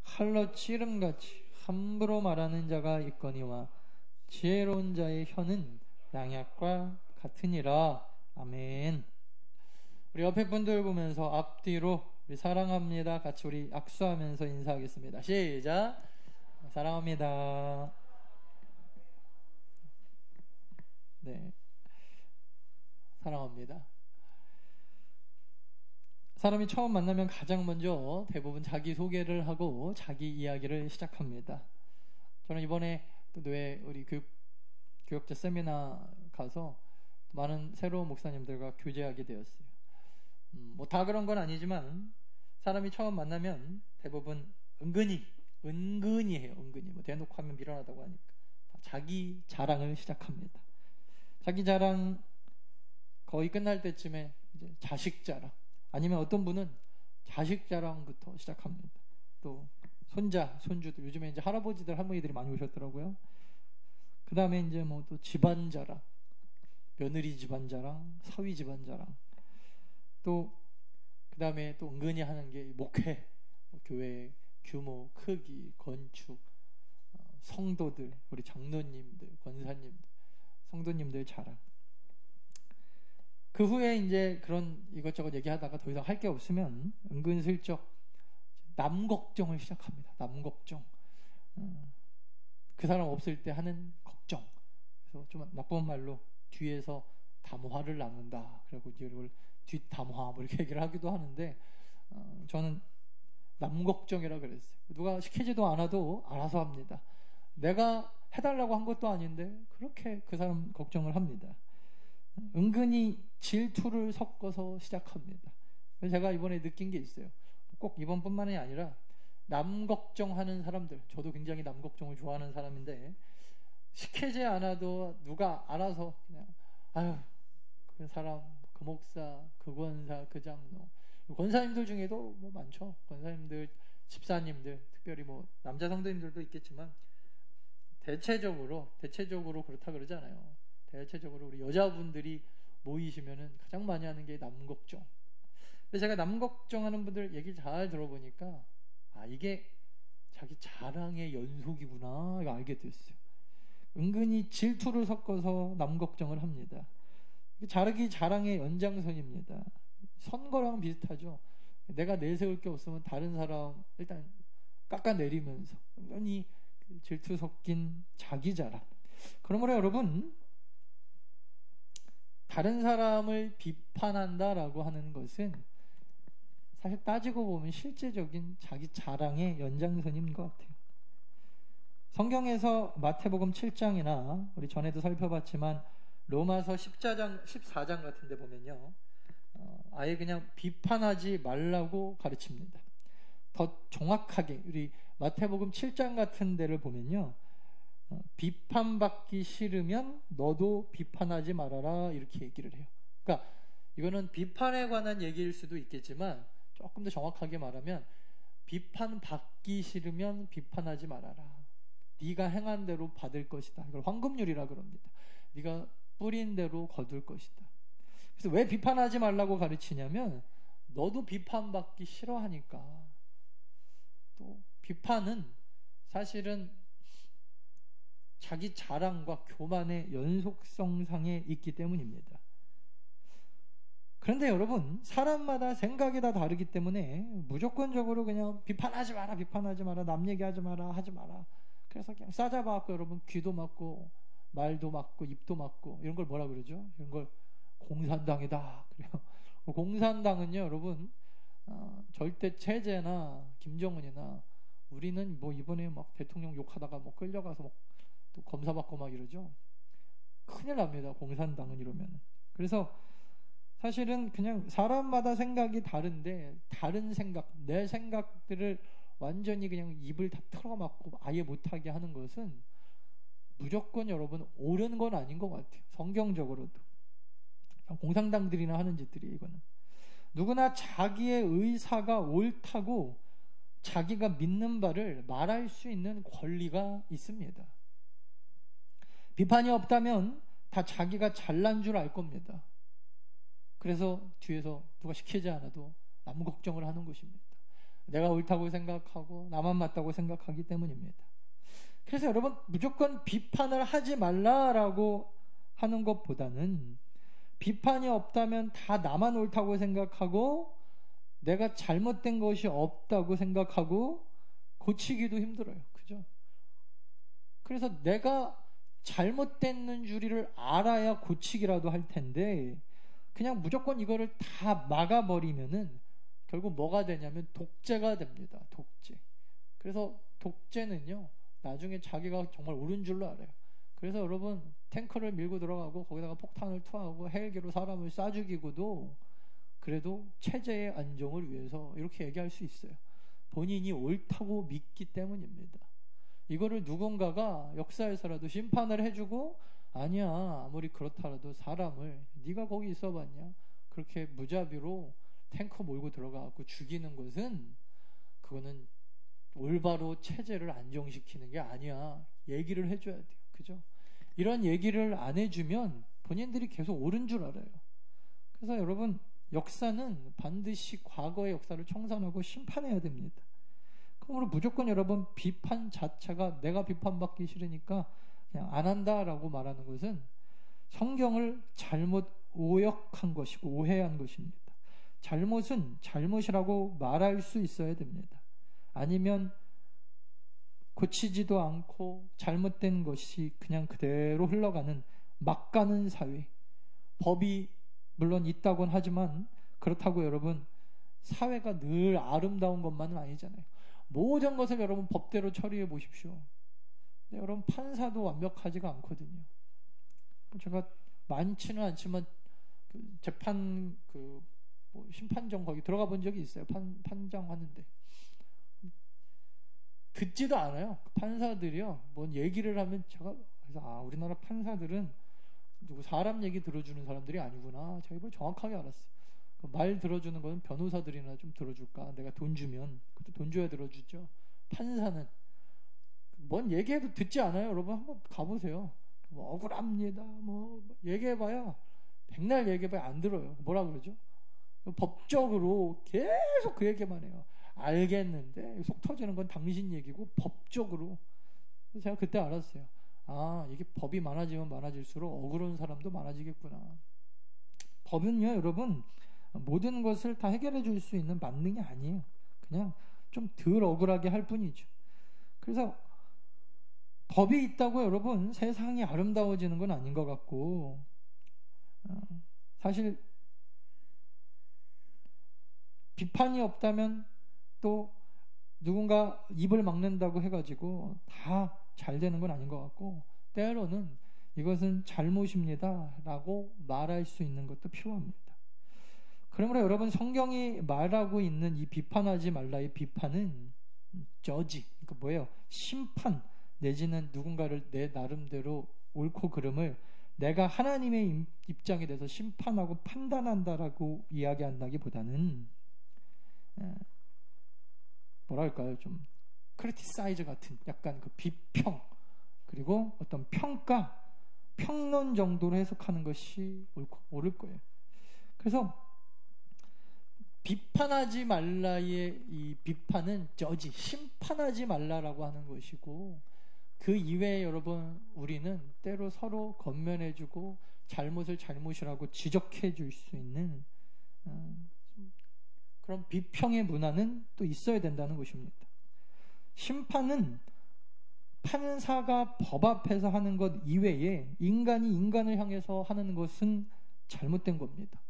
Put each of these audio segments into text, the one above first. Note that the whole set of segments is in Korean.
칼로 찌름같이 함부로 말하는 자가 있거니와 지혜로운 자의 혀는 양약과 같으니라. 아멘. 우리 옆에 분들 보면서 앞뒤로 우리 사랑합니다 같이 우리 악수하면서 인사하겠습니다. 시작. 사랑합니다. 네, 사랑합니다. 사람이 처음 만나면 가장 먼저 대부분 자기소개를 하고 자기 이야기를 시작합니다. 저는 이번에 또 뇌 우리 교역자 세미나 가서 많은 새로운 목사님들과 교제하게 되었어요. 뭐 다 그런 건 아니지만 사람이 처음 만나면 대부분 은근히 해요. 은근히 뭐 대놓고 하면 미련하다고 하니까 자기 자랑을 시작합니다. 자기 자랑 거의 끝날 때쯤에 이제 자식 자랑, 아니면 어떤 분은 자식 자랑부터 시작합니다. 또 손자, 손주들, 요즘에 이제 할아버지들, 할머니들이 많이 오셨더라고요. 그 다음에 이제 뭐 또 집안 자랑, 며느리 집안 자랑, 사위 집안 자랑, 또 그 다음에 또 은근히 하는 게 목회, 교회 규모, 크기, 건축, 성도들, 우리 장로님들, 권사님들, 성도님들 자랑. 그 후에 이제 그런 이것저것 얘기하다가 더 이상 할 게 없으면 은근슬쩍 남 걱정을 시작합니다. 남 걱정. 그 사람 없을 때 하는 걱정. 그래서 좀 나쁜 말로 뒤에서 담화를 나눈다. 그리고 이걸 뒷담화 뭐 이렇게 얘기를 하기도 하는데, 저는 남 걱정이라 그랬어요. 누가 시키지도 않아도 알아서 합니다. 내가 해달라고 한 것도 아닌데 그렇게 그 사람 걱정을 합니다. 은근히 질투를 섞어서 시작합니다. 그래서 제가 이번에 느낀 게 있어요. 꼭 이번뿐만이 아니라 남 걱정하는 사람들, 저도 굉장히 남 걱정을 좋아하는 사람인데, 시키지 않아도 누가 알아서 그냥 아유, 그 사람, 그 목사, 그 권사, 그 장로, 권사님들 중에도 뭐 많죠. 권사님들, 집사님들, 특별히 뭐 남자 성도님들도 있겠지만 대체적으로 그렇다 그러잖아요. 대체적으로 우리 여자분들이 모이시면은 가장 많이 하는 게 남 걱정. 근데 제가 남 걱정하는 분들 얘기 잘 들어보니까 이게 자기 자랑의 연속이구나 이거 알게 됐어요. 은근히 질투를 섞어서 남 걱정을 합니다. 자기 자랑의 연장선입니다. 선거랑 비슷하죠. 내가 내세울 게 없으면 다른 사람 일단 깎아내리면서 은근히 질투 섞인 자기 자랑. 그러므로 여러분, 다른 사람을 비판한다라고 하는 것은 사실 따지고 보면 실제적인 자기 자랑의 연장선인 것 같아요. 성경에서 마태복음 7장이나 우리 전에도 살펴봤지만 로마서 14장 같은 데 보면요, 아예 그냥 비판하지 말라고 가르칩니다. 더 정확하게 우리 마태복음 7장 같은 데를 보면요, 비판받기 싫으면 너도 비판하지 말아라 이렇게 얘기를 해요. 그러니까 이거는 비판에 관한 얘기일 수도 있겠지만 조금 더 정확하게 말하면 비판받기 싫으면 비판하지 말아라. 네가 행한 대로 받을 것이다. 이걸 황금률이라 그럽니다. 네가 뿌린 대로 거둘 것이다. 그래서 왜 비판하지 말라고 가르치냐면 너도 비판받기 싫어하니까. 또 비판은 사실은 자기 자랑과 교만의 연속성상에 있기 때문입니다. 그런데 여러분, 사람마다 생각이 다 다르기 때문에 무조건적으로 그냥 비판하지 마라, 남 얘기하지 마라, 하지 마라. 그래서 그냥 싸잡아갖고 여러분 귀도 막고 말도 막고 입도 막고 이런 걸 뭐라 그러죠? 이런 걸 공산당이다. 그래요. 공산당은요, 여러분, 절대 체제나 김정은이나 우리는 뭐 이번에 막 대통령 욕하다가 뭐 끌려가서 또 검사받고 막 이러죠. 큰일 납니다. 공산당은 이러면. 그래서 사실은 그냥 사람마다 생각이 다른데 다른 생각, 내 생각들을 완전히 그냥 입을 다 털어막고 아예 못하게 하는 것은 무조건 여러분 옳은 건 아닌 것 같아요. 성경적으로도. 공산당들이나 하는 짓들이 이거는. 누구나 자기의 의사가 옳다고 자기가 믿는 바를 말할 수 있는 권리가 있습니다. 비판이 없다면 다 자기가 잘난 줄 알 겁니다. 그래서 뒤에서 누가 시키지 않아도 남 걱정을 하는 것입니다. 내가 옳다고 생각하고 나만 맞다고 생각하기 때문입니다. 그래서 여러분, 무조건 비판을 하지 말라라고 하는 것보다는 비판이 없다면 다 나만 옳다고 생각하고 내가 잘못된 것이 없다고 생각하고 고치기도 힘들어요. 그죠? 그래서 내가 잘못됐는 줄을 알아야 고치기라도 할 텐데 그냥 무조건 이거를 다 막아버리면은 결국 뭐가 되냐면 독재가 됩니다. 독재. 그래서 독재는요, 나중에 자기가 정말 옳은 줄로 알아요. 그래서 여러분, 탱크를 밀고 들어가고 거기다가 폭탄을 투하하고 헬기로 사람을 쏴 죽이고도 그래도 체제의 안정을 위해서 이렇게 얘기할 수 있어요. 본인이 옳다고 믿기 때문입니다. 이거를 누군가가 역사에서라도 심판을 해주고 아니야, 아무리 그렇더라도 사람을 네가 거기 있어봤냐? 그렇게 무자비로 탱커 몰고 들어가고 죽이는 것은 그거는 올바로 체제를 안정시키는 게 아니야. 얘기를 해줘야 돼요. 그죠? 이런 얘기를 안 해주면 본인들이 계속 옳은 줄 알아요. 그래서 여러분, 역사는 반드시 과거의 역사를 청산하고 심판해야 됩니다. 그러므로 무조건 여러분, 비판 자체가 내가 비판받기 싫으니까 그냥 안 한다라고 말하는 것은 성경을 잘못 오역한 것이고 오해한 것입니다. 잘못은 잘못이라고 말할 수 있어야 됩니다. 아니면 고치지도 않고 잘못된 것이 그냥 그대로 흘러가는 막 가는 사회. 법이 물론 있다곤 하지만 그렇다고 여러분, 사회가 늘 아름다운 것만은 아니잖아요. 모든 것을 여러분 법대로 처리해 보십시오. 근데 여러분, 판사도 완벽하지가 않거든요. 제가 많지는 않지만 재판 심판정 거기 들어가 본 적이 있어요. 판정하는데 듣지도 않아요. 판사들이요, 뭔 얘기를 하면 제가 그래서 우리나라 판사들은 누구 사람 얘기 들어주는 사람들이 아니구나. 제가 이걸 정확하게 알았어요. 말 들어주는 건 변호사들이나 좀 들어줄까? 내가 돈 주면 그때 돈 줘야 들어주죠. 판사는 뭔 얘기해도 듣지 않아요. 여러분 한번 가보세요. 뭐 억울합니다. 뭐 얘기해봐야 백날 얘기해봐야 안 들어요. 뭐라 그러죠? 법적으로 계속 그 얘기만 해요. 알겠는데 속 터지는 건 당신 얘기고 법적으로. 그래서 제가 그때 알았어요. 이게 법이 많아지면 많아질수록 억울한 사람도 많아지겠구나. 법은요, 여러분, 모든 것을 다 해결해 줄 수 있는 만능이 아니에요. 그냥 좀 덜 억울하게 할 뿐이죠. 그래서 법이 있다고 여러분 세상이 아름다워지는 건 아닌 것 같고, 사실 비판이 없다면 또 누군가 입을 막는다고 해가지고 다 잘 되는 건 아닌 것 같고, 때로는 이것은 잘못입니다 라고 말할 수 있는 것도 필요합니다. 그러므로 여러분, 성경이 말하고 있는 이 비판하지 말라의 비판은 저지, 그러니까 뭐예요? 심판 내지는 누군가를 내 나름대로 옳고 그름을 내가 하나님의 입장에 대해서 심판하고 판단한다라고 이야기한다기보다는 뭐랄까요, 좀 크리티사이즈 같은 약간 그 비평 그리고 어떤 평가, 평론 정도로 해석하는 것이 옳을 거예요. 그래서 비판하지 말라의 이 비판은 저지, 심판하지 말라라고 하는 것이고, 그 이외에 여러분, 우리는 때로 서로 건면해주고 잘못을 잘못이라고 지적해 줄 수 있는 그런 비평의 문화는 또 있어야 된다는 것입니다. 심판은 판사가 법 앞에서 하는 것 이외에 인간이 인간을 향해서 하는 것은 잘못된 겁니다.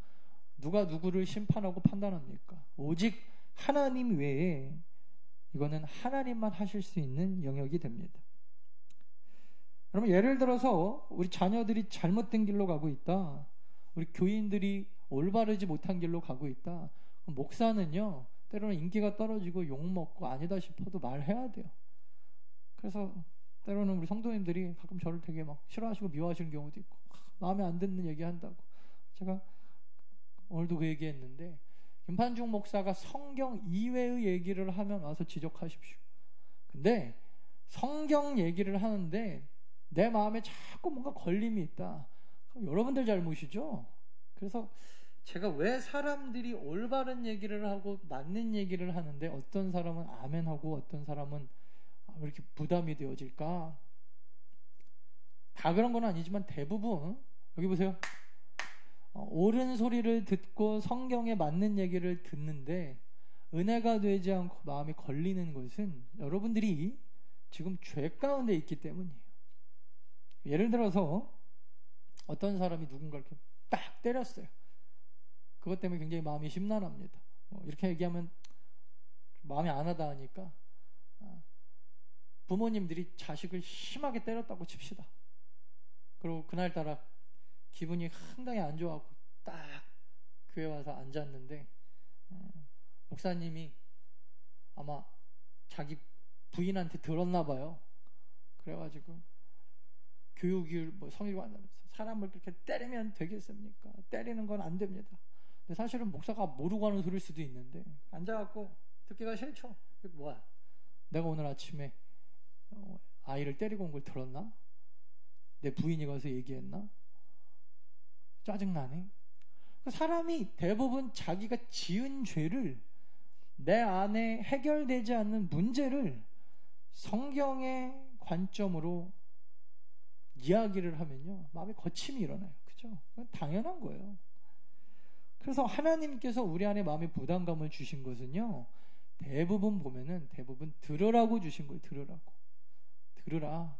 누가 누구를 심판하고 판단합니까? 오직 하나님 외에 이거는 하나님만 하실 수 있는 영역이 됩니다. 여러분, 예를 들어서 우리 자녀들이 잘못된 길로 가고 있다, 우리 교인들이 올바르지 못한 길로 가고 있다, 목사는요 때로는 인기가 떨어지고 욕먹고 아니다 싶어도 말해야 돼요. 그래서 때로는 우리 성도님들이 가끔 저를 되게 막 싫어하시고 미워하시는 경우도 있고, 마음에 안 드는 얘기 한다고. 제가 오늘도 그 얘기했는데, 김판중 목사가 성경 이외의 얘기를 하면 와서 지적하십시오. 근데 성경 얘기를 하는데 내 마음에 자꾸 뭔가 걸림이 있다, 그럼 여러분들 잘못이죠. 그래서 제가 왜 사람들이 올바른 얘기를 하고 맞는 얘기를 하는데 어떤 사람은 아멘하고 어떤 사람은 왜 이렇게 부담이 되어질까? 다 그런 건 아니지만 대부분 여기 보세요. 옳은 소리를 듣고 성경에 맞는 얘기를 듣는데 은혜가 되지 않고 마음이 걸리는 것은 여러분들이 지금 죄 가운데 있기 때문이에요. 예를 들어서 어떤 사람이 누군가를 이렇게 딱 때렸어요. 그것 때문에 굉장히 마음이 심란합니다. 이렇게 얘기하면 마음이 안 하다 하니까 부모님들이 자식을 심하게 때렸다고 칩시다. 그리고 그날따라 기분이 상당히 안 좋아하고 딱 교회 와서 앉았는데 목사님이 아마 자기 부인한테 들었나 봐요. 그래가지고 교육을 성의고 한다면서 사람을 그렇게 때리면 되겠습니까? 때리는 건 안 됩니다. 근데 사실은 목사가 모르고 하는 소리일 수도 있는데 앉아갖고 듣기가 싫죠. 뭐야? 내가 오늘 아침에 아이를 때리고 온 걸 들었나? 내 부인이 가서 얘기했나? 짜증나네. 사람이 대부분 자기가 지은 죄를 내 안에 해결되지 않는 문제를 성경의 관점으로 이야기를 하면요 마음에 거침이 일어나요. 그죠? 당연한 거예요. 그래서 하나님께서 우리 안에 마음에 부담감을 주신 것은요 대부분 보면은 대부분 들으라고 주신 거예요. 들으라.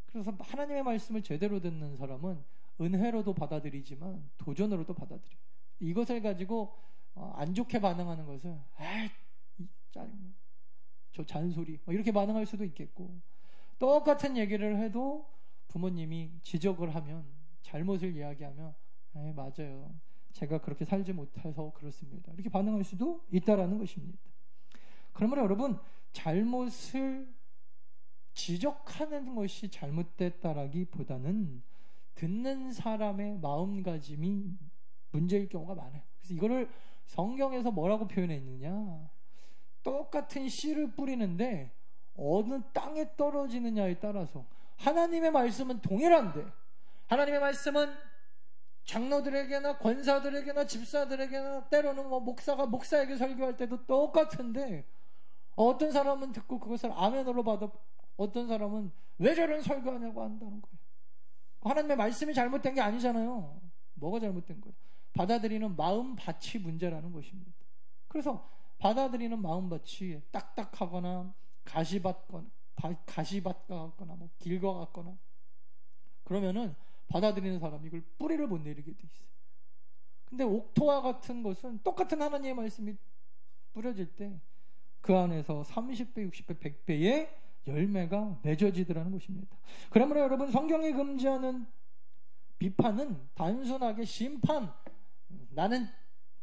그래서 하나님의 말씀을 제대로 듣는 사람은 은혜로도 받아들이지만 도전으로도 받아들여요. 이것을 가지고 안 좋게 반응하는 것은 짜증나, 저 잔소리 이렇게 반응할 수도 있겠고, 똑같은 얘기를 해도 부모님이 지적을 하면, 잘못을 이야기하면 맞아요, 제가 그렇게 살지 못해서 그렇습니다, 이렇게 반응할 수도 있다라는 것입니다. 그러면 여러분, 잘못을 지적하는 것이 잘못됐다라기보다는 듣는 사람의 마음가짐이 문제일 경우가 많아요. 그래서 이거를 성경에서 뭐라고 표현했느냐, 똑같은 씨를 뿌리는데 어느 땅에 떨어지느냐에 따라서 하나님의 말씀은 동일한데, 하나님의 말씀은 장로들에게나 권사들에게나 집사들에게나 때로는 목사가 목사에게 설교할 때도 똑같은데, 어떤 사람은 듣고 그것을 아멘으로 받아 어떤 사람은 왜 저런 설교하냐고 한다는 거예요. 하나님의 말씀이 잘못된 게 아니잖아요. 뭐가 잘못된 거예요? 받아들이는 마음밭이 문제라는 것입니다. 그래서 받아들이는 마음밭이 딱딱하거나 가시밭 같거나 길과 같거나 그러면은 받아들이는 사람이 이걸 뿌리를 못 내리게 돼 있어요. 근데 옥토와 같은 것은 똑같은 하나님의 말씀이 뿌려질 때 그 안에서 30배, 60배, 100배의 열매가 맺어지더라는 것입니다. 그러므로 여러분, 성경이 금지하는 비판은 단순하게 심판, 나는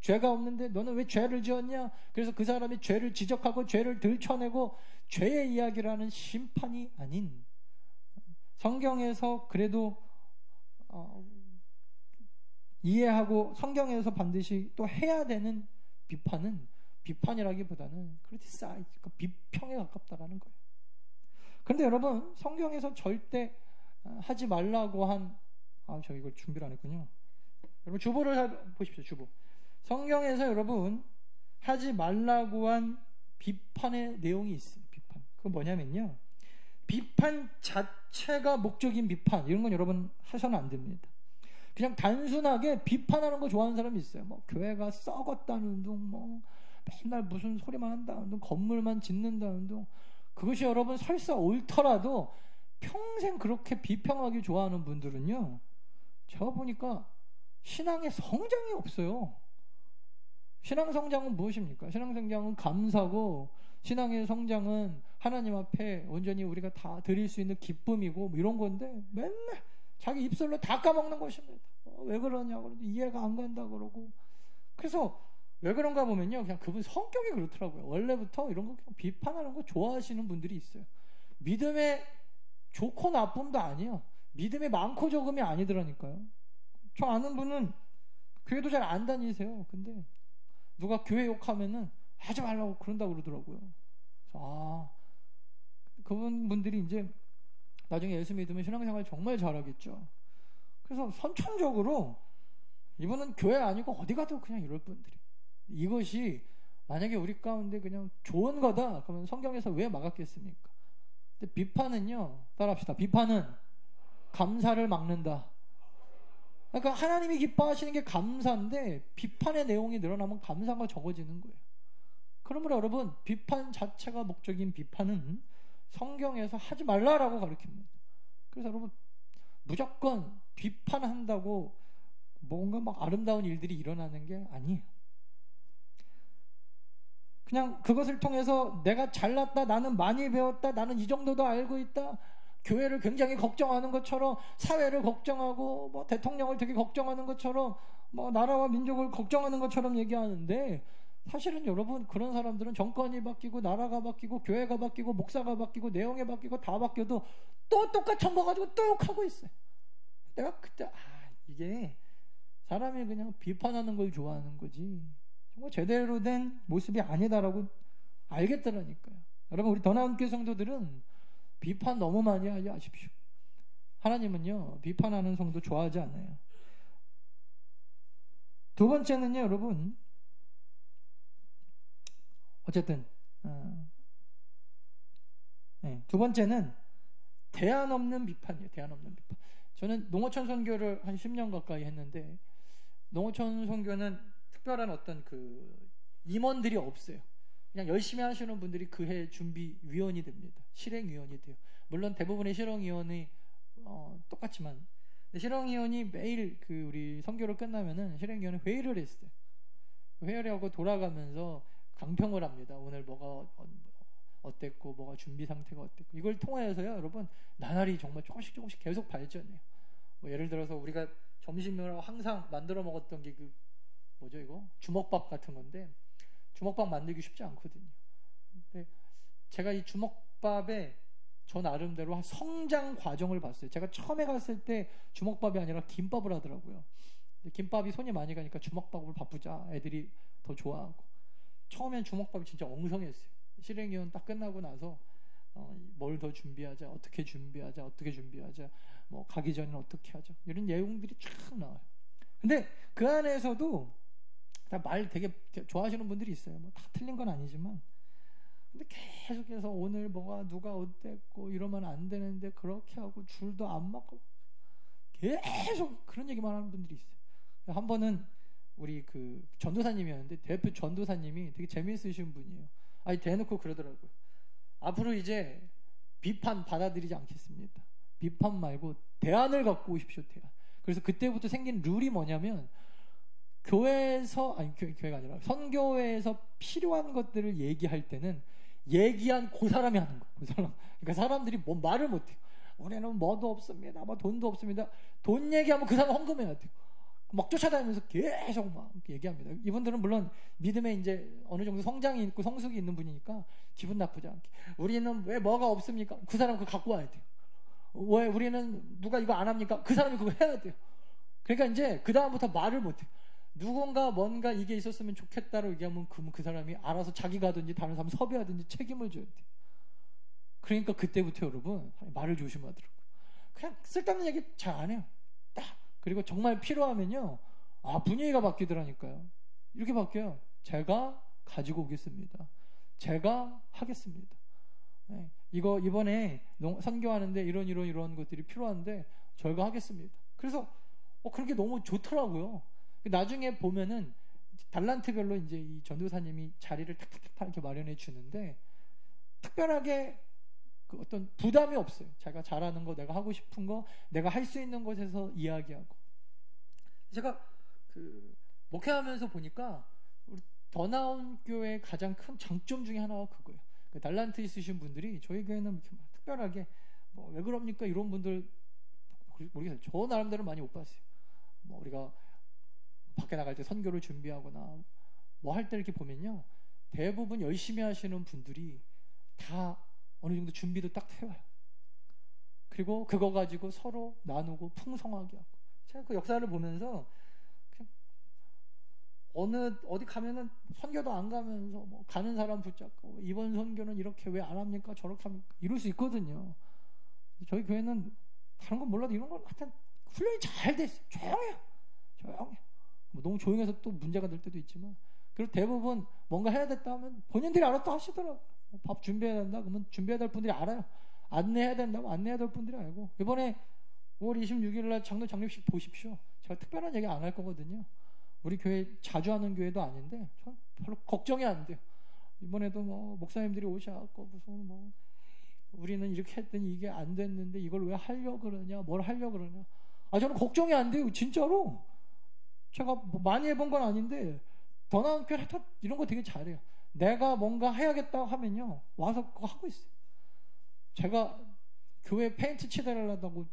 죄가 없는데 너는 왜 죄를 지었냐, 그래서 그 사람이 죄를 지적하고 죄를 들춰내고 죄의 이야기를 하는 심판이 아닌, 성경에서 그래도 이해하고 성경에서 반드시 또 해야 되는 비판은 비판이라기보다는 크리티사이즈, 비평에 가깝다라는 거예요. 그런데 여러분, 성경에서 절대 하지 말라고 한, 저 이걸 준비를 안 했군요. 여러분, 주보를 보십시오. 주보. 성경에서 여러분 하지 말라고 한 비판의 내용이 있어요. 비판. 그건 뭐냐면요, 비판 자체가 목적인 비판, 이런 건 여러분 하셔는 안 됩니다. 그냥 단순하게 비판하는 거 좋아하는 사람이 있어요. 교회가 썩었다는 둥, 맨날 무슨 소리만 한다는 둥, 건물만 짓는다는 둥. 그것이 여러분 설사 옳더라도 평생 그렇게 비평하기 좋아하는 분들은요, 제가 보니까 신앙의 성장이 없어요. 신앙 성장은 무엇입니까? 신앙 성장은 감사고, 신앙의 성장은 하나님 앞에 온전히 우리가 다 드릴 수 있는 기쁨이고 이런 건데, 맨날 자기 입술로 다 까먹는 것입니다. 왜 그러냐고, 이해가 안 간다 그러고. 그래서 왜 그런가 보면요, 그냥 그분 성격이 그렇더라고요. 원래부터 이런 거 그냥 비판하는 거 좋아하시는 분들이 있어요. 믿음의 좋고 나쁨도 아니에요. 믿음의 많고 적음이 아니더라니까요. 저 아는 분은 교회도 잘 안 다니세요. 근데 누가 교회 욕하면은 하지 말라고 그런다고 그러더라고요. 그래서 그분들이 이제 나중에 예수 믿으면 신앙생활 정말 잘하겠죠. 그래서 선천적으로 이분은 교회 아니고 어디 가도 그냥 이럴 분들이. 이것이 만약에 우리 가운데 그냥 좋은 거다 그러면 성경에서 왜 막았겠습니까? 근데 비판은요, 따라합시다. 비판은 감사를 막는다. 그러니까 하나님이 기뻐하시는 게 감사인데 비판의 내용이 늘어나면 감사가 적어지는 거예요. 그러므로 여러분, 비판 자체가 목적인 비판은 성경에서 하지 말라라고 가르칩니다. 그래서 여러분, 무조건 비판한다고 뭔가 막 아름다운 일들이 일어나는 게 아니에요. 그냥 그것을 통해서 내가 잘났다, 나는 많이 배웠다, 나는 이 정도도 알고 있다, 교회를 굉장히 걱정하는 것처럼, 사회를 걱정하고 뭐 대통령을 되게 걱정하는 것처럼, 뭐 나라와 민족을 걱정하는 것처럼 얘기하는데, 사실은 여러분, 그런 사람들은 정권이 바뀌고 나라가 바뀌고 교회가 바뀌고 목사가 바뀌고 내용이 바뀌고 다 바뀌어도 또 똑같은 거 가지고 또 욕하고 있어요. 내가 그때 이게 사람이 그냥 비판하는 걸 좋아하는 거지 정말 제대로 된 모습이 아니다라고 알겠더라니까요. 여러분, 우리 더 나은 교회 성도들은 비판 너무 많이 하지 마십시오. 하나님은요, 비판하는 성도 좋아하지 않아요. 두 번째는요, 여러분, 어쨌든 두 번째는 대안 없는 비판이에요. 대안 없는 비판. 저는 농어촌 선교를 한 10년 가까이 했는데, 농어촌 선교는 특별한 어떤 그 임원들이 없어요. 그냥 열심히 하시는 분들이 그해 준비위원이 됩니다. 실행위원이 돼요. 물론 대부분의 실행위원이 똑같지만, 실행위원이 매일 그 우리 선교를 끝나면은 실행위원회 회의를 했어요. 회의를 하고 돌아가면서 강평을 합니다. 오늘 뭐가 어땠고, 뭐가 준비 상태가 어땠고, 이걸 통하여서요, 여러분, 나날이 정말 조금씩 계속 발전해요. 뭐 예를 들어서 우리가 점심을 항상 만들어 먹었던 게 그 뭐죠, 이거? 주먹밥 같은 건데, 주먹밥 만들기 쉽지 않거든요. 근데 제가 이 주먹밥에 저 나름대로 한 성장 과정을 봤어요. 제가 처음에 갔을 때 주먹밥이 아니라 김밥을 하더라고요. 근데 김밥이 손이 많이 가니까 주먹밥을 바꾸자, 애들이 더 좋아하고. 처음엔 주먹밥이 진짜 엉성했어요. 실행위원 딱 끝나고 나서 뭘 더 준비하자, 어떻게 준비하자, 뭐 가기 전에는 어떻게 하자, 이런 내용들이 쫙 나와요. 근데 그 안에서도 다 말 되게 좋아하시는 분들이 있어요. 뭐 다 틀린 건 아니지만, 근데 계속해서 오늘 뭐가 누가 어땠고 이러면 안 되는데 그렇게 하고 줄도 안 맞고 계속 그런 얘기만 하는 분들이 있어요. 한 번은 우리 그 전도사님이었는데, 대표 전도사님이 되게 재미있으신 분이에요. 아니, 대놓고 그러더라고요. 앞으로 이제 비판 받아들이지 않겠습니다. 비판 말고 대안을 갖고 오십시오, 대안. 그래서 그때부터 생긴 룰이 뭐냐면, 교회가 아니라 선교회에서 필요한 것들을 얘기할 때는 얘기한 그 사람이 하는 거예요. 그 사람. 그러니까 사람들이 뭐 말을 못해요. 우리는 뭐도 없습니다, 뭐 돈도 없습니다. 돈 얘기하면 그 사람 헌금해야 돼요. 막 쫓아다니면서 계속 막 얘기합니다. 이분들은 물론 믿음에 이제 어느 정도 성장이 있고 성숙이 있는 분이니까 기분 나쁘지 않게, 우리는 왜 뭐가 없습니까? 그 사람 그거 갖고 와야 돼요. 왜 우리는 누가 이거 안 합니까? 그 사람이 그거 해야 돼요. 그러니까 이제 그 다음부터 말을 못해요. 누군가 뭔가 이게 있었으면 좋겠다고 얘기하면 그 사람이 알아서 자기가 하든지 다른 사람 섭외하든지 책임을 져야 돼요. 그러니까 그때부터 여러분, 말을 조심하더라고요. 그냥 쓸데없는 얘기 잘 안 해요. 딱. 그리고 정말 필요하면요, 분위기가 바뀌더라니까요. 이렇게 바뀌어요. 제가 가지고 오겠습니다. 제가 하겠습니다. 네. 이거 이번에 선교하는데 이런 것들이 필요한데 저희가 하겠습니다. 그래서 그런 게 너무 좋더라고요. 나중에 보면은 달란트별로 이제 이 전도사님이 자리를 탁탁탁 이렇게 마련해 주는데, 특별하게 그 어떤 부담이 없어요. 자기가 잘하는 거, 내가 하고 싶은 거, 내가 할 수 있는 곳에서 이야기하고. 제가 그 목회하면서 보니까 우리 더 나은 교회의 가장 큰 장점 중에 하나가 그거예요. 그 달란트 있으신 분들이 저희 교회는 이렇게 막 특별하게 뭐 왜 그럽니까 이런 분들 모르겠어요. 저 나름대로 많이 못 봤어요. 뭐 우리가 밖에 나갈 때 선교를 준비하거나 뭐 할 때 이렇게 보면요, 대부분 열심히 하시는 분들이 다 어느 정도 준비도 딱 해와요. 그리고 그거 가지고 서로 나누고 풍성하게 하고. 제가 그 역사를 보면서 그냥 어디 가면은 선교도 안 가면서 뭐 가는 사람 붙잡고 이번 선교는 이렇게 왜 안 합니까? 저렇게 합니까? 이럴 수 있거든요. 저희 교회는 다른 건 몰라도 이런 건 하여튼 훈련이 잘 돼 있어요. 조용해요. 뭐 너무 조용해서 또 문제가 될 때도 있지만, 그리고 대부분 뭔가 해야 됐다 하면 본인들이 알아서 하시더라고요. 밥 준비해야 된다 그러면 준비해야 될 분들이 알아요. 안내해야 된다고 안내해야 될 분들이 알고. 이번에 5월 26일 날 장로 장립식 보십시오. 제가 특별한 얘기 안 할 거거든요. 우리 교회 자주 하는 교회도 아닌데 전 별로 걱정이 안 돼요. 이번에도 뭐 목사님들이 오셔갖고 무슨 뭐 우리는 이렇게 했더니 이게 안 됐는데 이걸 왜 하려고 그러냐, 뭘 하려고 그러냐. 저는 걱정이 안 돼요. 진짜로. 제가 뭐 많이 해본 건 아닌데 더 나은 교회 이런 거 되게 잘해요. 내가 뭔가 해야겠다고 하면요 와서 그거 하고 있어요. 제가 교회 페인트 칠해달라고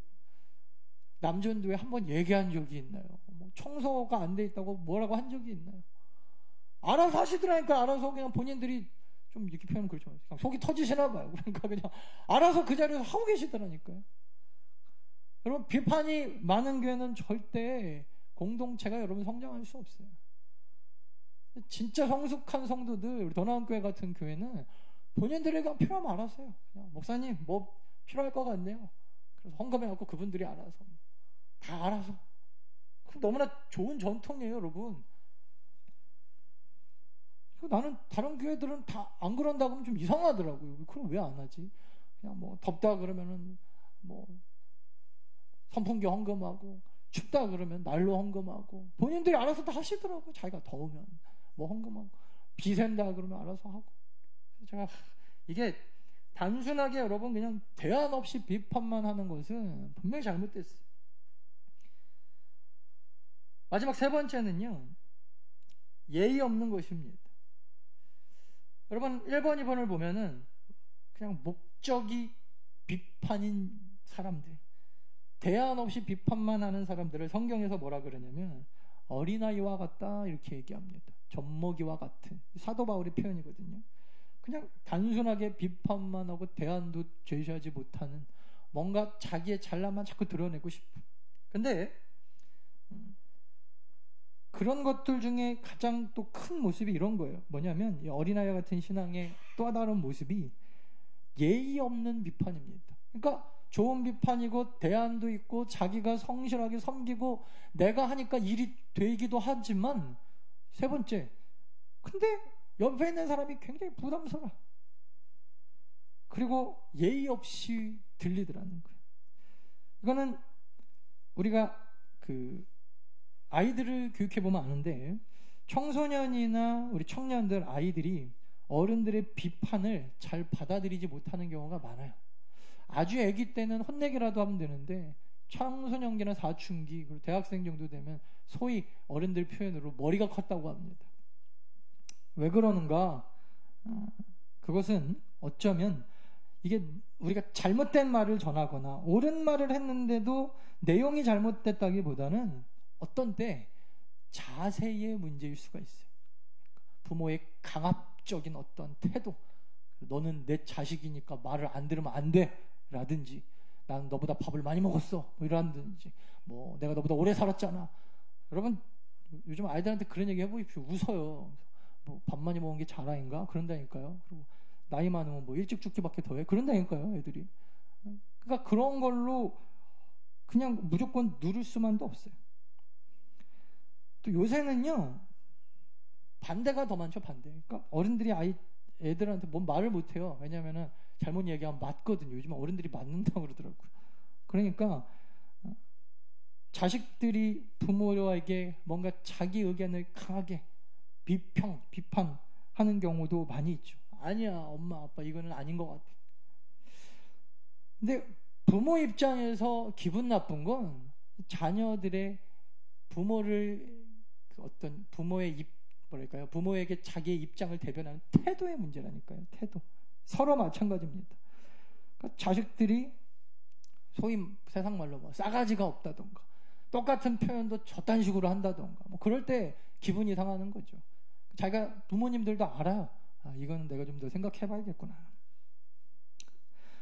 남전도에 한번 얘기한 적이 있나요? 뭐 청소가 안 돼 있다고 뭐라고 한 적이 있나요? 알아서 하시더라니까. 알아서 그냥 본인들이 좀 이렇게 표현하면 그렇죠. 그냥 속이 터지시나 봐요. 그러니까 그냥 알아서 그 자리에서 하고 계시더라니까요. 여러분, 비판이 많은 교회는 절대 공동체가 여러분 성장할 수 없어요. 진짜 성숙한 성도들, 우리 더 나은 교회 같은 교회는 본인들에게 필요하면 알아서 해요. 그냥 목사님 뭐 필요할 것 같네요. 그래서 헌금해갖고 그분들이 알아서 다 알아서. 너무나 좋은 전통이에요, 여러분. 나는 다른 교회들은 다 안 그런다고 하면 좀 이상하더라고요. 그럼 왜 안 하지? 그냥 뭐 덥다 그러면은 뭐 선풍기 헌금하고, 춥다 그러면 난로 헌금하고, 본인들이 알아서 다 하시더라고요. 자기가 더우면 뭐 헌금하고, 비 샌다 그러면 알아서 하고. 그래서 제가 이게 단순하게 여러분 그냥 대안 없이 비판만 하는 것은 분명히 잘못됐어요. 마지막 세 번째는요, 예의 없는 것입니다. 여러분 1번, 2번을 보면은 그냥 목적이 비판인 사람들, 대안 없이 비판만 하는 사람들을 성경에서 뭐라 그러냐면 어린아이와 같다 이렇게 얘기합니다. 젖먹이와 같은, 사도 바울의 표현이거든요. 그냥 단순하게 비판만 하고 대안도 제시하지 못하는, 뭔가 자기의 잘남만 자꾸 드러내고 싶은. 근데 그런 것들 중에 가장 또 큰 모습이 이런 거예요. 뭐냐면 이 어린아이 같은 신앙의 또 다른 모습이 예의 없는 비판입니다. 그러니까 좋은 비판이고 대안도 있고 자기가 성실하게 섬기고 내가 하니까 일이 되기도 하지만, 세 번째, 근데 옆에 있는 사람이 굉장히 부담스러워. 그리고 예의 없이 들리더라는 거예요. 이거는 우리가 아이들을 교육해보면 아는데, 청소년이나 우리 청년들, 아이들이 어른들의 비판을 잘 받아들이지 못하는 경우가 많아요. 아주 아기 때는 혼내기라도 하면 되는데 청소년기나 사춘기, 그리고 대학생 정도 되면 소위 어른들 표현으로 머리가 컸다고 합니다. 왜 그러는가? 그것은 어쩌면 이게 우리가 잘못된 말을 전하거나 옳은 말을 했는데도 내용이 잘못됐다기보다는 어떤 때 자세의 문제일 수가 있어요. 부모의 강압적인 어떤 태도, 너는 내 자식이니까 말을 안 들으면 안 돼 라든지, 나는 너보다 밥을 많이 먹었어 뭐 이러든지, 뭐 내가 너보다 오래 살았잖아. 여러분 요즘 아이들한테 그런 얘기 해보십시오. 웃어요. 뭐 밥 많이 먹은 게 자랑인가? 그런다니까요. 그리고 나이 많으면 뭐 일찍 죽기밖에 더해. 그런다니까요, 애들이. 그러니까 그런 걸로 그냥 무조건 누를 수만도 없어요. 또 요새는요, 반대가 더 많죠, 반대. 그러니까 어른들이 애들한테 뭔 말을 못해요. 왜냐면은 잘못 얘기하면 맞거든요. 요즘 어른들이 맞는다고 그러더라고요. 그러니까 자식들이 부모에게 뭔가 자기 의견을 강하게 비판하는 경우도 많이 있죠. 아니야, 엄마, 아빠, 이거는 아닌 것 같아. 근데 부모 입장에서 기분 나쁜 건 자녀들의 어떤 부모의 부모에게 자기의 입장을 대변하는 태도의 문제라니까요. 태도. 서로 마찬가지입니다. 그러니까 자식들이 소위 세상 말로 뭐 싸가지가 없다던가, 똑같은 표현도 저딴 식으로 한다던가, 뭐 그럴 때 기분이 상하는 거죠. 자기가, 부모님들도 알아요. 이거는 내가 좀 더 생각해 봐야겠구나.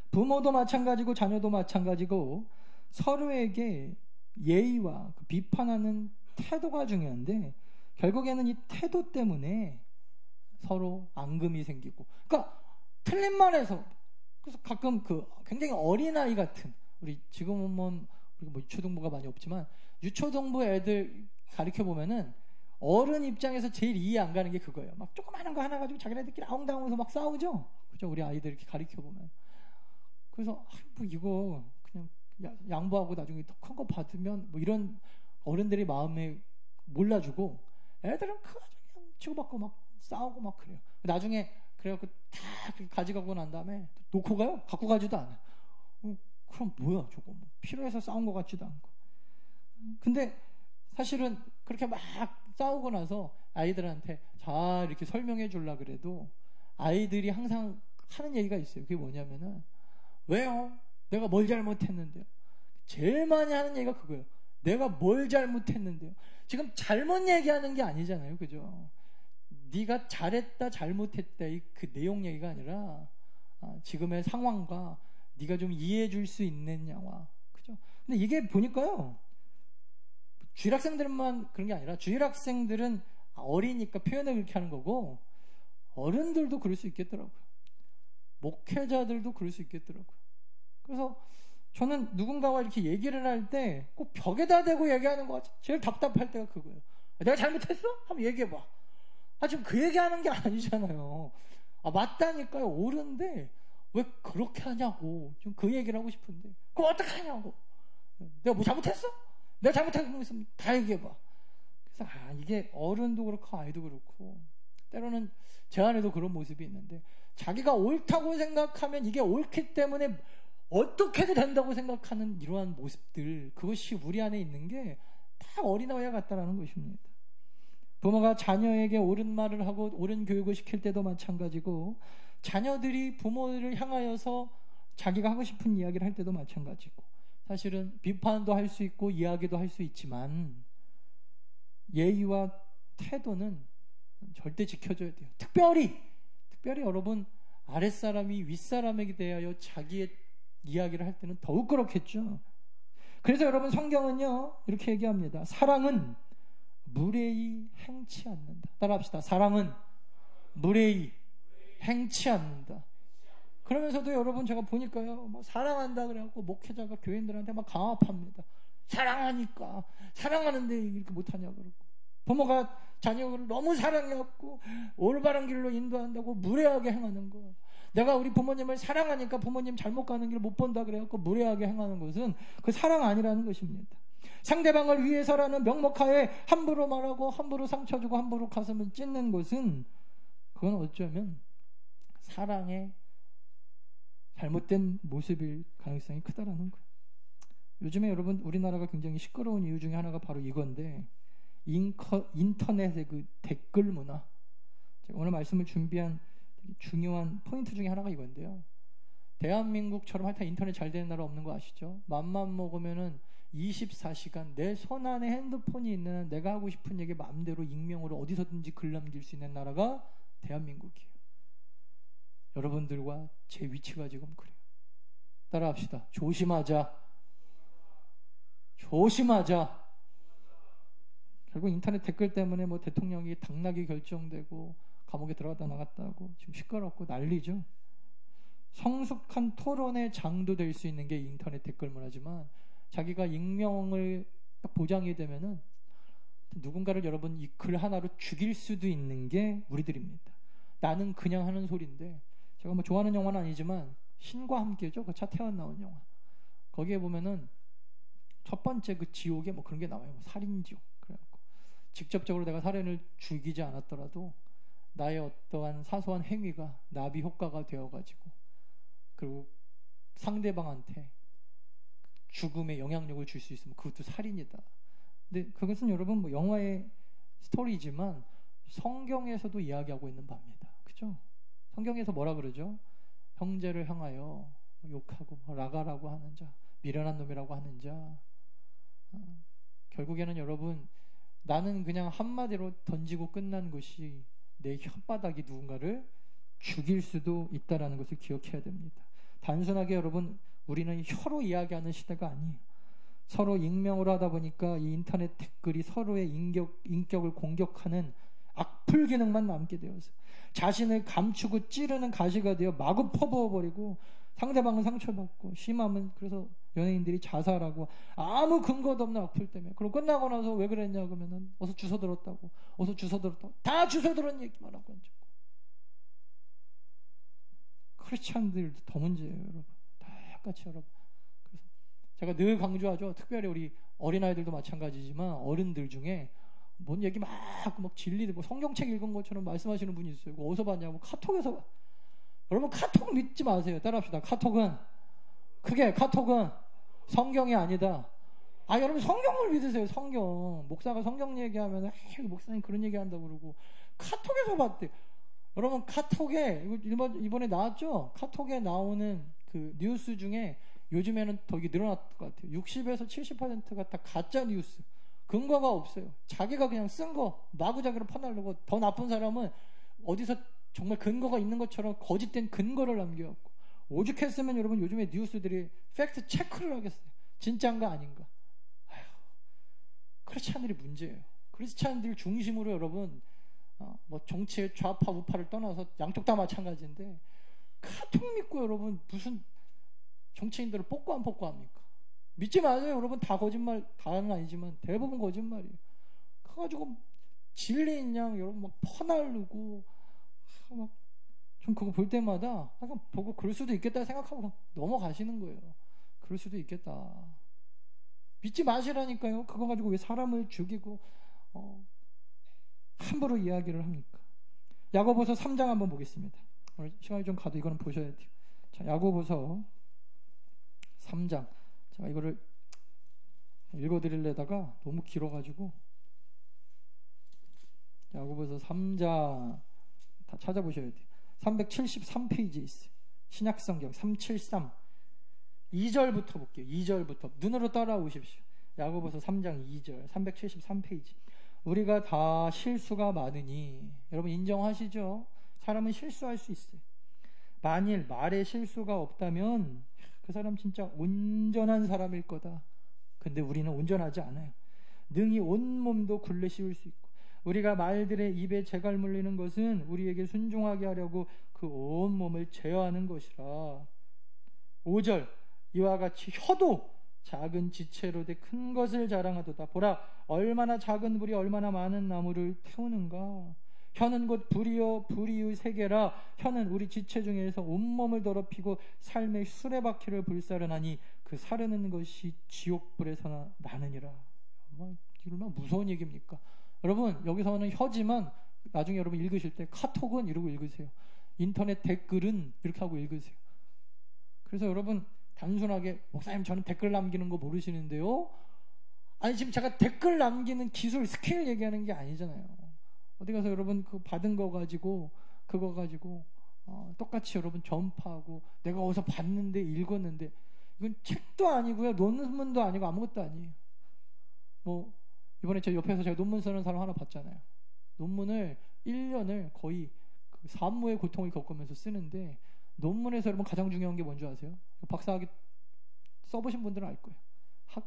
부모도 마찬가지고 자녀도 마찬가지고 서로에게 예의와 비판하는 태도가 중요한데, 결국에는 이 태도 때문에 서로 앙금이 생기고, 그러니까 틀린 말에서, 그래서 가끔 굉장히 어린아이 같은, 우리 지금은 우리가 뭐 유초등부가 많이 없지만 유초등부 애들 가르쳐 보면은 어른 입장에서 제일 이해 안 가는 게 그거예요. 막 조그마한 거 하나 가지고 자기네들끼리 아웅다웅해서 막 싸우죠. 그죠? 우리 아이들 이렇게 가르쳐 보면. 그래서 뭐 이거 그냥 양보하고 나중에 더 큰 거 받으면 뭐 이런 어른들의 마음에 몰라주고 애들은 그냥 치고받고 막 싸우고 막 그래요. 나중에 그래갖고 다 가져가고 난 다음에 놓고 가요? 갖고 가지도 않아요. 그럼 뭐야 저거 뭐 필요해서 싸운 것 같지도 않고. 근데 사실은 그렇게 막 싸우고 나서 아이들한테 잘 이렇게 설명해 주려고 그래도 아이들이 항상 하는 얘기가 있어요. 그게 뭐냐면은 왜요? 내가 뭘 잘못했는데요? 제일 많이 하는 얘기가 그거예요. 내가 뭘 잘못했는데요? 지금 잘못 얘기하는 게 아니잖아요. 그죠? 네가 잘했다 잘못했다 그 내용 얘기가 아니라 지금의 상황과 네가 좀 이해해 줄 수 있느냐와. 그죠? 근데 이게 보니까요. 주일학생들만 그런 게 아니라 주일학생들은 어리니까 표현을 그렇게 하는 거고 어른들도 그럴 수 있겠더라고요. 목회자들도 그럴 수 있겠더라고요. 그래서 저는 누군가와 이렇게 얘기를 할 때 꼭 벽에다 대고 얘기하는 거 같아요. 제일 답답할 때가 그거예요. 내가 잘못했어? 한번 얘기해봐. 지금 그 얘기하는 게 아니잖아요. 맞다니까요. 옳은데 왜 그렇게 하냐고. 좀 그 얘기를 하고 싶은데 그럼 어떻게 하냐고. 내가 뭐 잘못했어? 내가 잘못한 거 있으면 다 얘기해봐. 그래서 이게 어른도 그렇고 아이도 그렇고 때로는 제 안에도 그런 모습이 있는데 자기가 옳다고 생각하면 이게 옳기 때문에 어떻게도 된다고 생각하는 이러한 모습들, 그것이 우리 안에 있는 게 다 어린아이와 같다라는 것입니다. 부모가 자녀에게 옳은 말을 하고 옳은 교육을 시킬 때도 마찬가지고 자녀들이 부모를 향하여서 자기가 하고 싶은 이야기를 할 때도 마찬가지고 사실은 비판도 할 수 있고 이야기도 할 수 있지만 예의와 태도는 절대 지켜줘야 돼요. 특별히 여러분 아랫사람이 윗사람에게 대하여 자기의 이야기를 할 때는 더욱 그렇겠죠. 그래서 여러분 성경은요 이렇게 얘기합니다. 사랑은 무례히 행치 않는다. 따라합시다. 사랑은 무례히 행치 않는다. 그러면서도 여러분 제가 보니까요 뭐 사랑한다 그래갖고 목회자가 교인들한테 막 강압합니다. 사랑하니까 사랑하는데 이렇게 못하냐 그러고 부모가 자녀를 너무 사랑해갖고 올바른 길로 인도한다고 무례하게 행하는 거. 내가 우리 부모님을 사랑하니까 부모님 잘못 가는 길 못 본다 그래갖고 무례하게 행하는 것은 그 사랑 아니라는 것입니다. 상대방을 위해서라는 명목하에 함부로 말하고 함부로 상처 주고 함부로 가슴을 찢는 것은 그건 어쩌면 사랑의 잘못된 모습일 가능성이 크다라는 거예요. 요즘에 여러분 우리나라가 굉장히 시끄러운 이유 중에 하나가 바로 이건데 인터넷의 그 댓글 문화. 제가 오늘 말씀을 준비한 되게 중요한 포인트 중에 하나가 이건데요. 대한민국처럼 하여튼 인터넷 잘 되는 나라 없는 거 아시죠? 맘만 먹으면은 24시간 내 손 안에 핸드폰이 있는 한 내가 하고 싶은 얘기 마음대로 익명으로 어디서든지 글 남길 수 있는 나라가 대한민국이에요. 여러분들과 제 위치가 지금 그래요. 따라합시다. 조심하자. 결국 인터넷 댓글 때문에 뭐 대통령이 당락이 결정되고 감옥에 들어갔다 나갔다 하고 지금 시끄럽고 난리죠. 성숙한 토론의 장도 될 수 있는 게 인터넷 댓글 문화지만 자기가 익명을 딱 보장이 되면은 누군가를 여러분 이 글 하나로 죽일 수도 있는 게 우리들입니다. 나는 그냥 하는 소리인데 제가 뭐 좋아하는 영화는 아니지만 신과 함께죠. 그 차태현 나온 영화. 거기에 보면은 첫 번째 그 지옥에 뭐 그런 게 나와요. 뭐 살인지옥. 그래갖고 직접적으로 내가 살인을 죽이지 않았더라도 나의 어떠한 사소한 행위가 나비 효과가 되어가지고 그리고 상대방한테 죽음의 영향력을 줄 수 있으면 그것도 살인이다. 근데 그것은 여러분 뭐 영화의 스토리지만 성경에서도 이야기하고 있는 바입니다. 그죠? 성경에서 뭐라 그러죠? 형제를 향하여 욕하고 라가라고 하는 자, 미련한 놈이라고 하는 자. 결국에는 여러분 나는 그냥 한마디로 던지고 끝난 것이 내 혓바닥이 누군가를 죽일 수도 있다라는 것을 기억해야 됩니다. 단순하게 여러분 우리는 혀로 이야기하는 시대가 아니에요. 서로 익명으로 하다 보니까 이 인터넷 댓글이 서로의 인격을 공격하는 악플 기능만 남게 되어서 자신을 감추고 찌르는 가시가 되어 마구 퍼부어버리고 상대방은 상처받고 심하면 그래서 연예인들이 자살하고 아무 근거도 없는 악플 때문에. 그리고 끝나고 나서 왜 그랬냐 그러면은 어서 주워 들었다고 다 주워 들은 얘기만 하고 앉았고. 크리스찬들도 더 문제예요, 여러분. 다 똑같이 여러분. 그래서 제가 늘 강조하죠. 특별히 우리 어린아이들도 마찬가지지만 어른들 중에 뭔 얘기 막 진리들 뭐 성경책 읽은 것처럼 말씀하시는 분이 있어요. 어디서 봤냐고 카톡에서 봤. 여러분 카톡 믿지 마세요. 따라합시다. 카톡은 성경이 아니다. 여러분 성경을 믿으세요. 성경. 목사가 성경 얘기하면 목사님 그런 얘기한다고 그러고 카톡에서 봤대. 여러분 카톡에 이번에 나왔죠? 카톡에 나오는 그 뉴스 중에 요즘에는 더 늘어났을 것 같아요. 60에서 70%가 다 가짜 뉴스. 근거가 없어요. 자기가 그냥 쓴 거 마구자기로 퍼날르고 더 나쁜 사람은 어디서 정말 근거가 있는 것처럼 거짓된 근거를 남겨갖고 오죽했으면 여러분 요즘에 뉴스들이 팩트 체크를 하겠어요. 진짜인가 아닌가. 크리스찬들이 문제예요. 크리스찬들 중심으로 여러분 뭐 정치의 좌파 우파를 떠나서 양쪽 다 마찬가지인데 카톡 믿고 여러분 무슨 정치인들을 뽑고 안 뽑고 합니까? 믿지 마세요. 여러분 다 거짓말, 다는 아니지만 대부분 거짓말이에요. 그래가지고 진리인 양 여러분 막 퍼날르고 막 좀 그거 볼 때마다 그냥 보고 그럴 수도 있겠다 생각하고 넘어가시는 거예요. 그럴 수도 있겠다. 믿지 마시라니까요. 그거 가지고 왜 사람을 죽이고 함부로 이야기를 합니까? 야고보서 3장 한번 보겠습니다. 오늘 시간이 좀 가도 이거는 보셔야 돼요. 자, 야고보서 3장. 제가 이거를 읽어드리려다가 너무 길어가지고 야고보서 3장 다 찾아보셔야 돼요. 373페이지에 있어요. 신약성경 373 2절부터 볼게요. 2절부터 눈으로 따라오십시오. 야고보서 3장 2절 373페이지. 우리가 다 실수가 많으니 여러분 인정하시죠? 사람은 실수할 수 있어요. 만일 말에 실수가 없다면 그 사람 진짜 온전한 사람일 거다. 근데 우리는 온전하지 않아요. 능히 온몸도 굴레 씌울 수 있고 우리가 말들의 입에 재갈 물리는 것은 우리에게 순종하게 하려고 그 온몸을 제어하는 것이라. 5절 이와 같이 혀도 작은 지체로 돼 큰 것을 자랑하도다. 보라 얼마나 작은 불이 얼마나 많은 나무를 태우는가. 혀는 곧 불이요 불이의 세계라. 혀는 우리 지체 중에서 온몸을 더럽히고 삶의 수레바퀴를 불사르나니 그 사르는 것이 지옥불에서 나느니라. 이러면 무서운 얘기입니까? 여러분 여기서는 혀지만 나중에 여러분 읽으실 때 카톡은 이러고 읽으세요. 인터넷 댓글은 이렇게 하고 읽으세요. 그래서 여러분 단순하게 목사님 저는 댓글 남기는 거 모르시는데요. 아니 지금 제가 댓글 남기는 기술 스킬 얘기하는 게 아니잖아요. 어디 가서 여러분 그 받은 거 가지고 그거 가지고 똑같이 여러분 전파하고 내가 어디서 봤는데 읽었는데 이건 책도 아니고요 논문도 아니고 아무것도 아니에요. 뭐 이번에 제 옆에서 제가 논문 쓰는 사람 하나 봤잖아요. 논문을 1년을 거의 그 산모의 고통을 겪으면서 쓰는데 논문에서 여러분 가장 중요한 게 뭔지 아세요? 박사학위 써보신 분들은 알 거예요.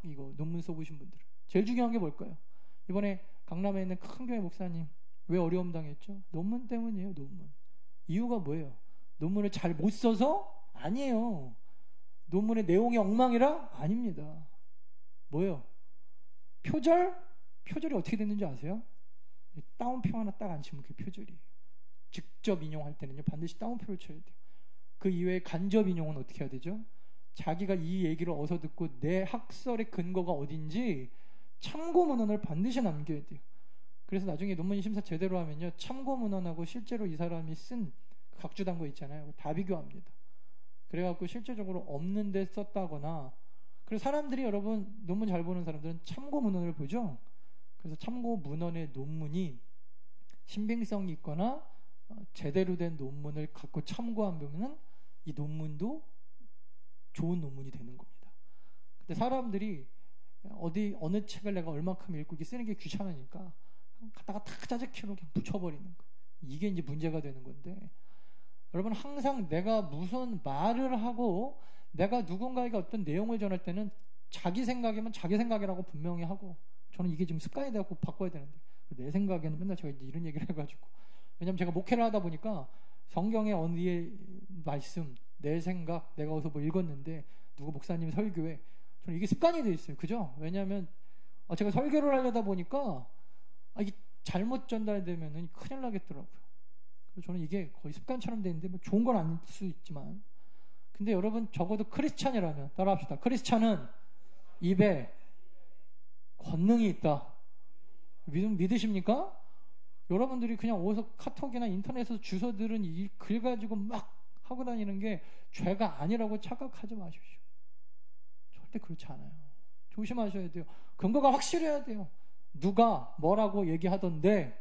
이거 논문 써보신 분들은 제일 중요한 게 뭘까요? 이번에 강남에 있는 큰 교회 목사님 왜 어려움 당했죠? 논문 때문이에요. 논문. 이유가 뭐예요? 논문을 잘 못 써서? 아니에요. 논문의 내용이 엉망이라? 아닙니다. 뭐예요? 표절이 어떻게 됐는지 아세요? 따옴표 하나 딱 안 치면 그게 표절이에요. 직접 인용할 때는요 반드시 따옴표를 쳐야 돼요. 그 이외에 간접 인용은 어떻게 해야 되죠? 자기가 이 얘기를 어디서 듣고 내 학설의 근거가 어딘지 참고 문헌을 반드시 남겨야 돼요. 그래서 나중에 논문 심사 제대로 하면요 참고 문헌하고 실제로 이 사람이 쓴 각주단 거 있잖아요. 다 비교합니다. 그래갖고 실제적으로 없는 데 썼다거나. 그래서 사람들이 여러분 논문 잘 보는 사람들은 참고 문헌을 보죠. 그래서 참고 문헌의 논문이 신빙성이 있거나 제대로 된 논문을 갖고 참고하면은 이 논문도 좋은 논문이 되는 겁니다. 근데 사람들이 어느 책을 내가 얼만큼 읽고 이게 쓰는 게 귀찮으니까 갖다가 탁 짜집기로 그냥 붙여버리는 거. 이게 이제 문제가 되는 건데 여러분 항상 내가 무슨 말을 하고 내가 누군가에게 어떤 내용을 전할 때는 자기 생각이면 자기 생각이라고 분명히 하고 저는 이게 지금 습관이 되고 바꿔야 되는데 내 생각에는 맨날 제가 이런 얘기를 해가지고, 왜냐면 제가 목회를 하다 보니까 성경의 어디의 말씀, 내 생각, 내가 어디서 뭐 읽었는데 누구 목사님 설교에 저는 이게 습관이 돼 있어요. 그죠? 왜냐하면 제가 설교를 하려다 보니까 이게 잘못 전달되면은 큰일 나겠더라고요. 그래서 저는 이게 거의 습관처럼 돼 있는데 뭐 좋은 건 아닐 수 있지만, 근데 여러분 적어도 크리스찬이라면 따라합시다. 크리스찬은 입에 권능이 있다. 믿으십니까? 여러분들이 그냥 어디서 카톡이나 인터넷에서 주워 들은 이 글 가지고 막 하고 다니는 게 죄가 아니라고 착각하지 마십시오. 절대 그렇지 않아요. 조심하셔야 돼요. 근거가 확실해야 돼요. 누가 뭐라고 얘기하던데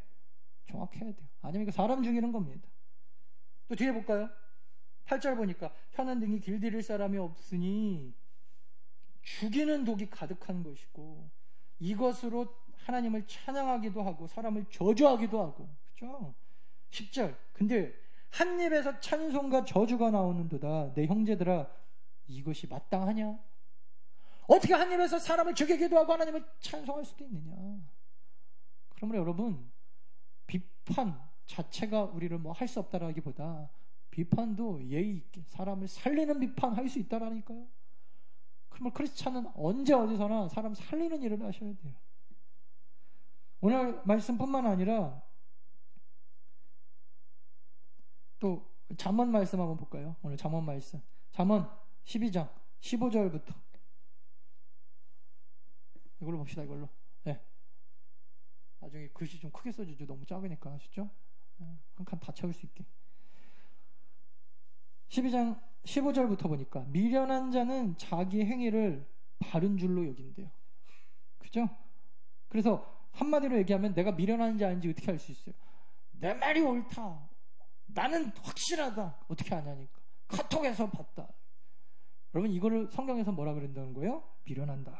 정확해야 돼요. 아니면 이거 사람 죽이는 겁니다. 또 뒤에 볼까요? 8절 보니까 혀는 등이 길들일 사람이 없으니 죽이는 독이 가득한 것이고 이것으로 하나님을 찬양하기도 하고 사람을 저주하기도 하고. 그렇죠? 10절. 근데 한 입에서 찬송과 저주가 나오는도다. 내 형제들아, 이것이 마땅하냐? 어떻게 한 입에서 사람을 죽이기도 하고 하나님을 찬송할 수도 있느냐? 그러므로 여러분, 비판 자체가 우리를 뭐 할 수 없다라기보다 비판도 예의 있게 사람을 살리는 비판 할 수 있다라니까요. 그러면 크리스찬은 언제 어디서나 사람 살리는 일을 하셔야 돼요. 오늘 말씀뿐만 아니라 또 잠언 말씀 한번 볼까요? 오늘 잠언 말씀. 잠언 12장 15절부터 이걸로 봅시다. 이걸로. 네. 나중에 글씨 좀 크게 써주죠. 너무 작으니까. 아시죠? 한 칸 다 채울 수 있게. 12장 15절부터 보니까 미련한 자는 자기 행위를 바른 줄로 여긴대요. 그죠? 그래서 한마디로 얘기하면 내가 미련한 자인지 어떻게 알 수 있어요? 내 말이 옳다. 나는 확실하다. 어떻게 아냐니까. 카톡에서 봤다. 여러분 이거를 성경에서 뭐라 그런다는 거예요? 미련한다.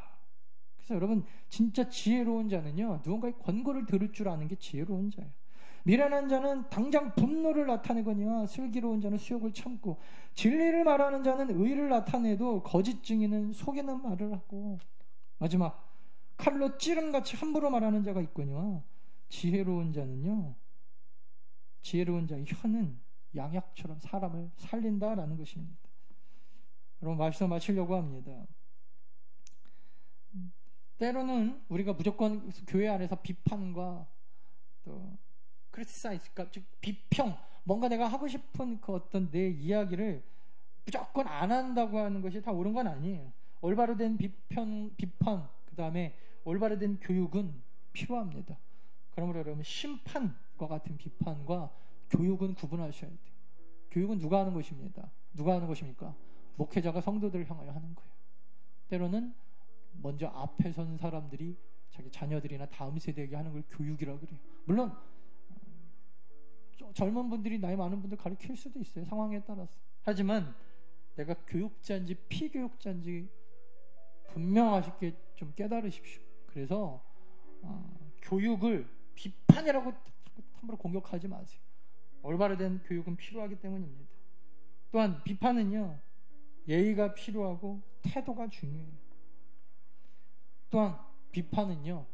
그래서 여러분 진짜 지혜로운 자는요, 누군가의 권고를 들을 줄 아는 게 지혜로운 자예요. 미련한 자는 당장 분노를 나타내거니와 슬기로운 자는 수욕을 참고 진리를 말하는 자는 의를 나타내도 거짓 증인은 속이는 말을 하고. 마지막, 칼로 찌름같이 함부로 말하는 자가 있거니와 지혜로운 자는요, 지혜로운 자의 혀는 양약처럼 사람을 살린다라는 것입니다. 여러분 말씀 마치려고 합니다. 때로는 우리가 무조건 교회 안에서 비판과 또 크리티사이즈, 즉 비평, 뭔가 내가 하고 싶은 그 어떤 내 이야기를 무조건 안 한다고 하는 것이 다 옳은 건 아니에요. 올바로 된 비판, 그 다음에 올바로 된 교육은 필요합니다. 그러므로 여러분 심판과 같은 비판과 교육은 구분하셔야 돼요. 교육은 누가 하는 것입니다. 누가 하는 것입니까? 목회자가 성도들을 향하여 하는 거예요. 때로는 먼저 앞에 선 사람들이 자기 자녀들이나 다음 세대에게 하는 걸 교육이라고 그래요. 물론 젊은 분들이 나이 많은 분들 가르칠 수도 있어요. 상황에 따라서. 하지만 내가 교육자인지 피교육자인지 분명하게 좀 깨달으십시오. 그래서 교육을 비판이라고 함부로 공격하지 마세요. 올바로 된 교육은 필요하기 때문입니다. 또한 비판은요, 예의가 필요하고 태도가 중요해요. 또한 비판은요,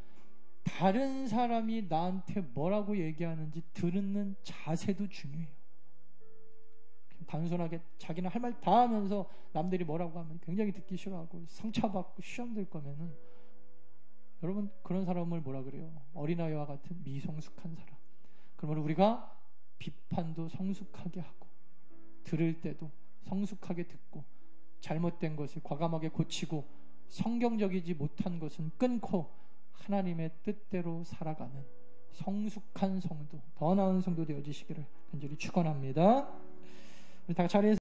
다른 사람이 나한테 뭐라고 얘기하는지 듣는 자세도 중요해요. 단순하게 자기는 할 말 다 하면서 남들이 뭐라고 하면 굉장히 듣기 싫어하고 상처받고 시험 들 거면은, 여러분 그런 사람을 뭐라 그래요? 어린아이와 같은 미성숙한 사람. 그러면 우리가 비판도 성숙하게 하고 들을 때도 성숙하게 듣고 잘못된 것을 과감하게 고치고 성경적이지 못한 것은 끊고 하나님의 뜻대로 살아가는 성숙한 성도, 더 나은 성도 되어지시기를 간절히 축원합니다. 우리 다 자리에서